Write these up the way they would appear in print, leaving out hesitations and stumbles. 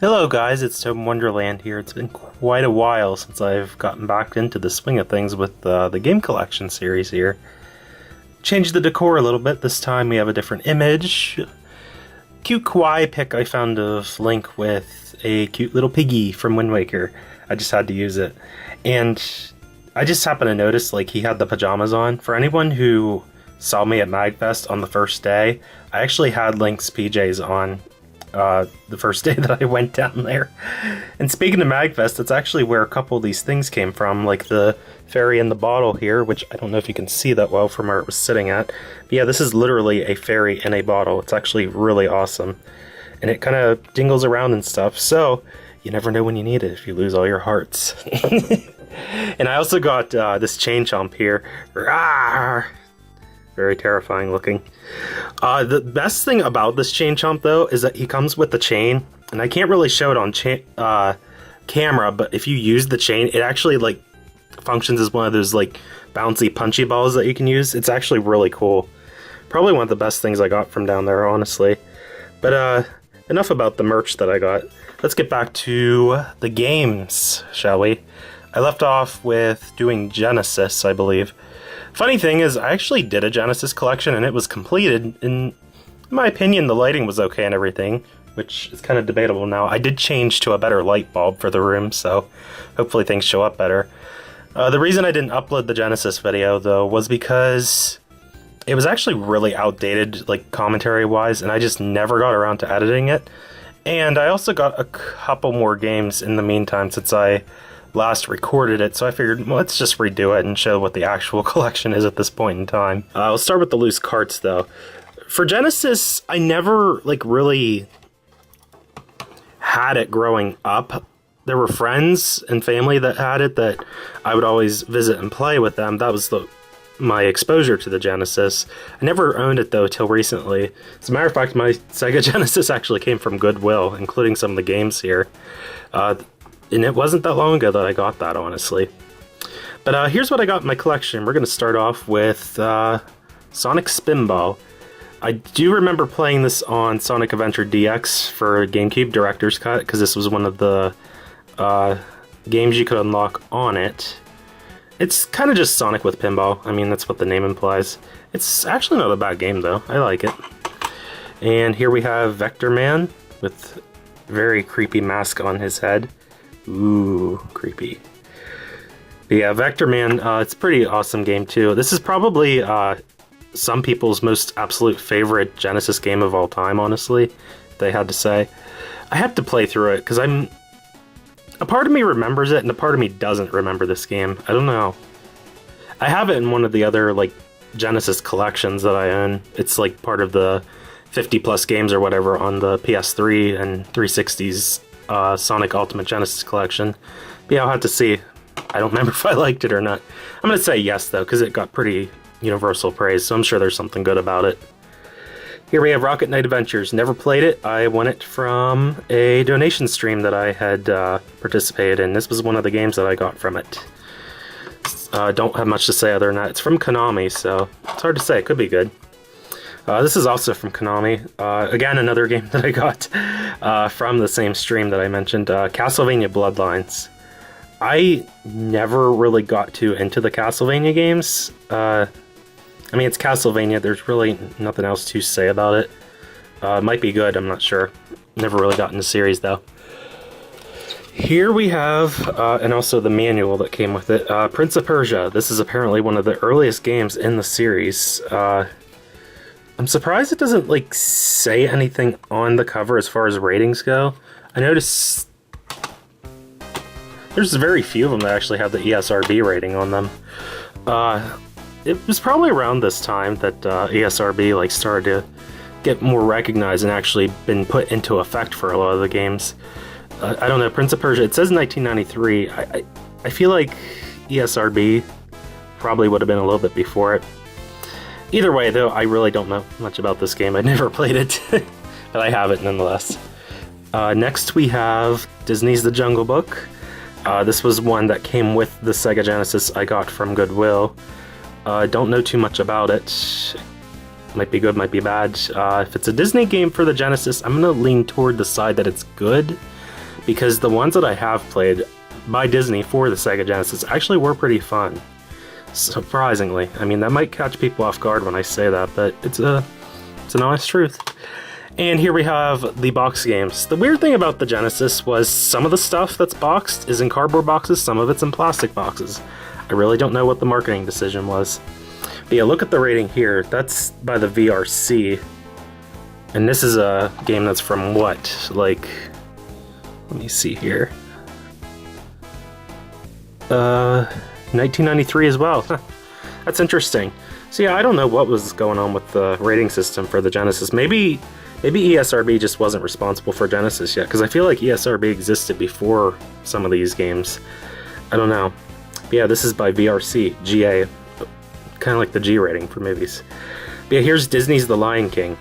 Hello guys, it's ToadinWonderland here. It's been quite a while since I've gotten back into the swing of things with the game collection series here. Changed the decor a little bit. This time we have a different image. Cute kawaii pic I found of Link with a cute little piggy from Wind Waker. I just had to use it. And I just happened to notice like he had the pajamas on. For anyone who saw me at MagFest on the first day, I actually had Link's PJs on the first day that I went down there. And speaking of MagFest, that's actually where a couple of these things came from, like the fairy in the bottle here, which I don't know if you can see that well from where it was sitting at. But yeah, this is literally a fairy in a bottle. It's actually really awesome. And it kind of dingles around and stuff, so you never know when you need it if you lose all your hearts. And I also got this chain chomp here. Rawr! Very terrifying looking. The best thing about this chain chomp though is that he comes with the chain, and I can't really show it on camera, but if you use the chain, it actually like functions as one of those like bouncy punchy balls that you can use. It's actually really cool. Probably one of the best things I got from down there, honestly. But enough about the merch that I got. Let's get back to the games, shall we? I left off with doing Genesis, I believe. Funny thing is, I actually did a Genesis collection and it was completed. In my opinion, the lighting was okay and everything, which is kind of debatable now. I did change to a better light bulb for the room, so hopefully things show up better. The reason I didn't upload the Genesis video, though, was because it was actually really outdated, like commentary-wise, and I just never got around to editing it. And I also got a couple more games in the meantime since I last recorded it, so I figured, well, let's just redo it and show what the actual collection is at this point in time. I'll start with the loose carts, though. For Genesis, I never, like, really had it growing up. There were friends and family that had it that I would always visit and play with them. That was my exposure to the Genesis. I never owned it, though, till recently. As a matter of fact, my Sega Genesis actually came from Goodwill, including some of the games here. And it wasn't that long ago that I got that, honestly. But here's what I got in my collection. We're going to start off with Sonic Spinball. I do remember playing this on Sonic Adventure DX for GameCube Director's Cut, because this was one of the games you could unlock on it. It's kind of just Sonic with pinball. I mean, that's what the name implies. It's actually not a bad game, though. I like it. And here we have Vector Man with a very creepy mask on his head. Ooh, creepy. But yeah, Vector Man, it's a pretty awesome game too. This is probably some people's most absolute favorite Genesis game of all time, honestly, they had to say. I have to play through it, because a part of me remembers it, and a part of me doesn't remember this game. I don't know. I have it in one of the other, like, Genesis collections that I own. It's, like, part of the 50 plus games or whatever on the PS3 and 360's Sonic Ultimate Genesis collection. But yeah, I'll have to see. I don't remember if I liked it or not. I'm going to say yes, though, because it got pretty universal praise, so I'm sure there's something good about it. Here we have Rocket Knight Adventures. Never played it. I won it from a donation stream that I had participated in. This was one of the games that I got from it. Don't have much to say other than that. It's from Konami, so it's hard to say. It could be good. This is also from Konami. Again, another game that I got from the same stream that I mentioned. Castlevania Bloodlines. I never really got too into the Castlevania games. I mean, it's Castlevania. There's really nothing else to say about it. It might be good, I'm not sure. Never really got into the series, though. Here we have, and also the manual that came with it, Prince of Persia. This is apparently one of the earliest games in the series. I'm surprised it doesn't, like, say anything on the cover as far as ratings go. I noticed there's very few of them that actually have the ESRB rating on them. It was probably around this time that ESRB, like, started to get more recognized and actually been put into effect for a lot of the games. I don't know, Prince of Persia, it says 1993. I feel like ESRB probably would have been a little bit before it. Either way, though, I really don't know much about this game. I never played it, but I have it nonetheless. Next we have Disney's The Jungle Book. This was one that came with the Sega Genesis I got from Goodwill. Don't know too much about it. Might be good, might be bad. If it's a Disney game for the Genesis, I'm gonna lean toward the side that it's good, because the ones that I have played by Disney for the Sega Genesis actually were pretty fun. Surprisingly. I mean, that might catch people off guard when I say that, but it's an honest truth. And here we have the box games. The weird thing about the Genesis was some of the stuff that's boxed is in cardboard boxes, some of it's in plastic boxes. I really don't know what the marketing decision was. But yeah, look at the rating here. That's by the VRC. And this is a game that's from what? Like, let me see here. 1993 as well. That's interesting. So yeah, I don't know what was going on with the rating system for the Genesis. Maybe ESRB just wasn't responsible for Genesis yet, because I feel like ESRB existed before some of these games. I don't know. But yeah, this is by VRC, GA. Kind of like the G rating for movies. But yeah, here's Disney's The Lion King.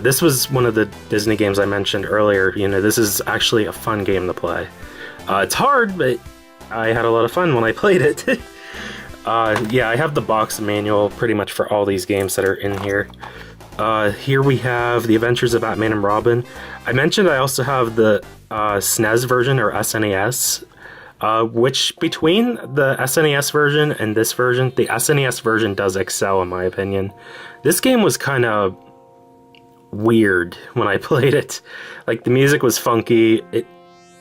This was one of the Disney games I mentioned earlier. You know, this is actually a fun game to play. It's hard, but I had a lot of fun when I played it. Yeah, I have the box manual pretty much for all these games that are in here. Here we have The Adventures of Batman and Robin. I mentioned I also have the SNES version, or SNES, which between the SNES version and this version, the SNES version does excel in my opinion. This game was kind of weird when I played it. Like, the music was funky. It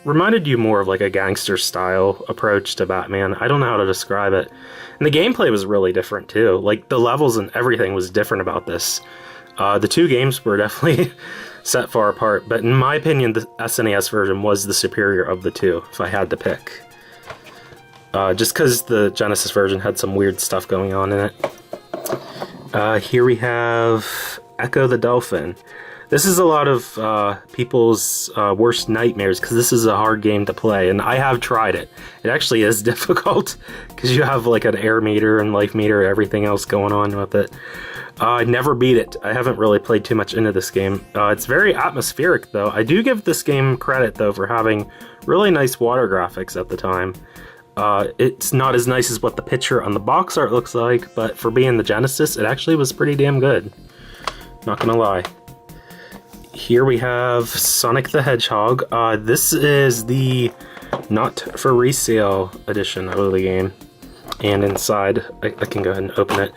reminded you more of like a gangster style approach to Batman. I don't know how to describe it. And the gameplay was really different too. Like, the levels and everything was different about this. The two games were definitely set far apart, but in my opinion, the SNES version was the superior of the two, if I had to pick. Just because the Genesis version had some weird stuff going on in it. Here we have Ecco the Dolphin. This is a lot of people's worst nightmares, because this is a hard game to play, and I have tried it. It actually is difficult, because you have like an air meter and life meter and everything else going on with it. I never beat it. I haven't really played too much into this game. It's very atmospheric, though. I do give this game credit, though, for having really nice water graphics at the time. It's not as nice as what the picture on the box art looks like, but for being the Genesis, it actually was pretty damn good. Not gonna lie. Here we have Sonic the Hedgehog. This is the not for resale edition of the game. And inside, I can go ahead and open it.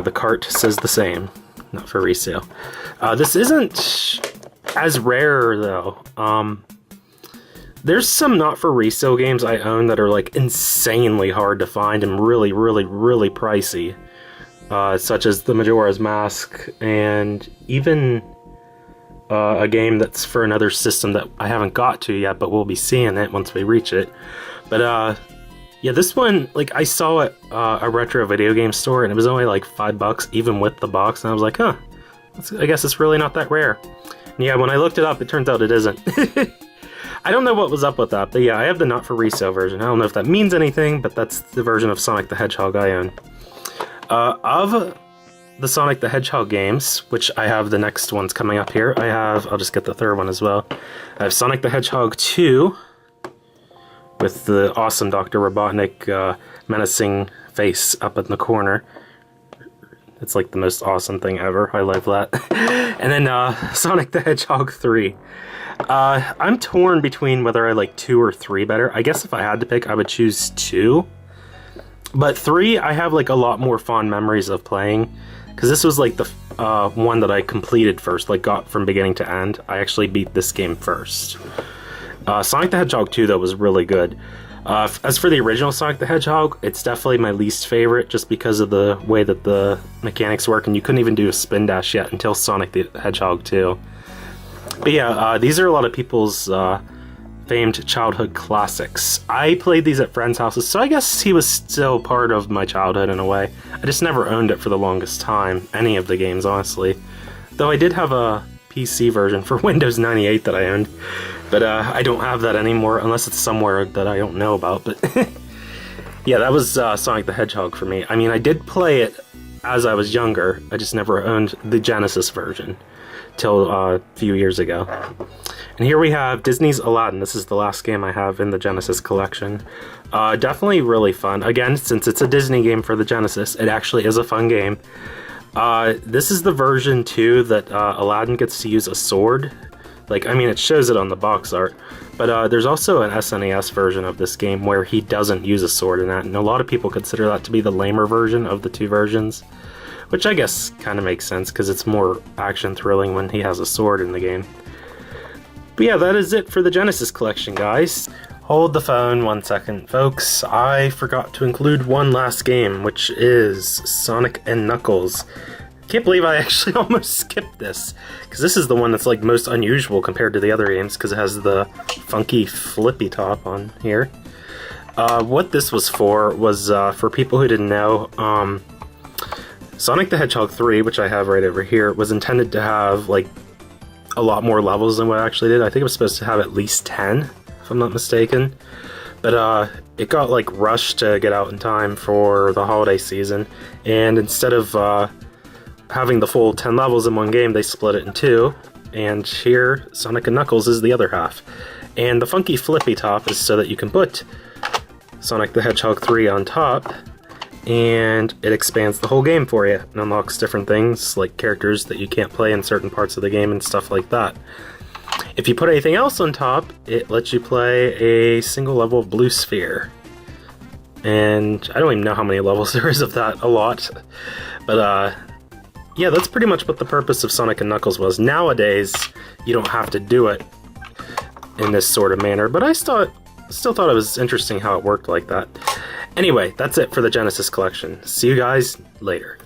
The cart says the same, not for resale. This isn't as rare, though. There's some not for resale games I own that are like insanely hard to find and really, really, really pricey. Such as the Majora's Mask, and even a game that's for another system that I haven't got to yet, but we'll be seeing it once we reach it. But yeah, this one, like, I saw it a retro video game store, and it was only like $5, even with the box, and I was like, huh, I guess it's really not that rare. And yeah, when I looked it up, it turns out it isn't. I don't know what was up with that, but yeah, I have the not for resale version. I don't know if that means anything, but that's the version of Sonic the Hedgehog I own. Of the Sonic the Hedgehog games, which I have the next ones coming up here, I'll just get the third one as well. I have Sonic the Hedgehog 2, with the awesome Dr. Robotnik menacing face up in the corner. It's like the most awesome thing ever. I love that. And then Sonic the Hedgehog 3. I'm torn between whether I like 2 or 3 better. I guess if I had to pick, I would choose 2. But 3, I have like a lot more fond memories of playing, because this was like the one that I completed first, like got from beginning to end. I actually beat this game first. Sonic the Hedgehog 2, though, was really good. As for the original Sonic the Hedgehog, it's definitely my least favorite, just because of the way that the mechanics work, and you couldn't even do a spin dash yet until Sonic the Hedgehog 2. But yeah, these are a lot of people's famed childhood classics. I played these at friends' houses, so I guess he was still part of my childhood in a way. I just never owned it for the longest time, any of the games, honestly. Though I did have a PC version for Windows 98 that I owned, but I don't have that anymore, unless it's somewhere that I don't know about. But yeah, that was Sonic the Hedgehog for me. I mean, I did play it as I was younger, I just never owned the Genesis version till a few years ago. And here we have Disney's Aladdin. This is the last game I have in the Genesis collection. Definitely really fun. Again, since it's a Disney game for the Genesis, it actually is a fun game. This is the version too that Aladdin gets to use a sword. Like, I mean, it shows it on the box art, but there's also an SNES version of this game where he doesn't use a sword in that, and a lot of people consider that to be the lamer version of the two versions, which I guess kind of makes sense because it's more action thrilling when he has a sword in the game. But yeah, that is it for the Genesis collection, guys. Hold the phone 1 second, folks. I forgot to include one last game, which is Sonic and Knuckles. Can't believe I actually almost skipped this, because this is the one that's like most unusual compared to the other games, because it has the funky flippy top on here. What this was for people who didn't know, Sonic the Hedgehog 3, which I have right over here, was intended to have like a lot more levels than what it actually did. I think it was supposed to have at least 10, if I'm not mistaken. But it got like rushed to get out in time for the holiday season, and instead of having the full 10 levels in one game, they split it in two, and here Sonic and Knuckles is the other half. And the funky flippy top is so that you can put Sonic the Hedgehog 3 on top, and it expands the whole game for you and unlocks different things like characters that you can't play in certain parts of the game and stuff like that. If you put anything else on top, it lets you play a single level of Blue Sphere. And I don't even know how many levels there is of that, a lot. But yeah, that's pretty much what the purpose of Sonic and Knuckles was. Nowadays, you don't have to do it in this sort of manner, but I still thought it was interesting how it worked like that. Anyway, that's it for the Genesis collection. See you guys later.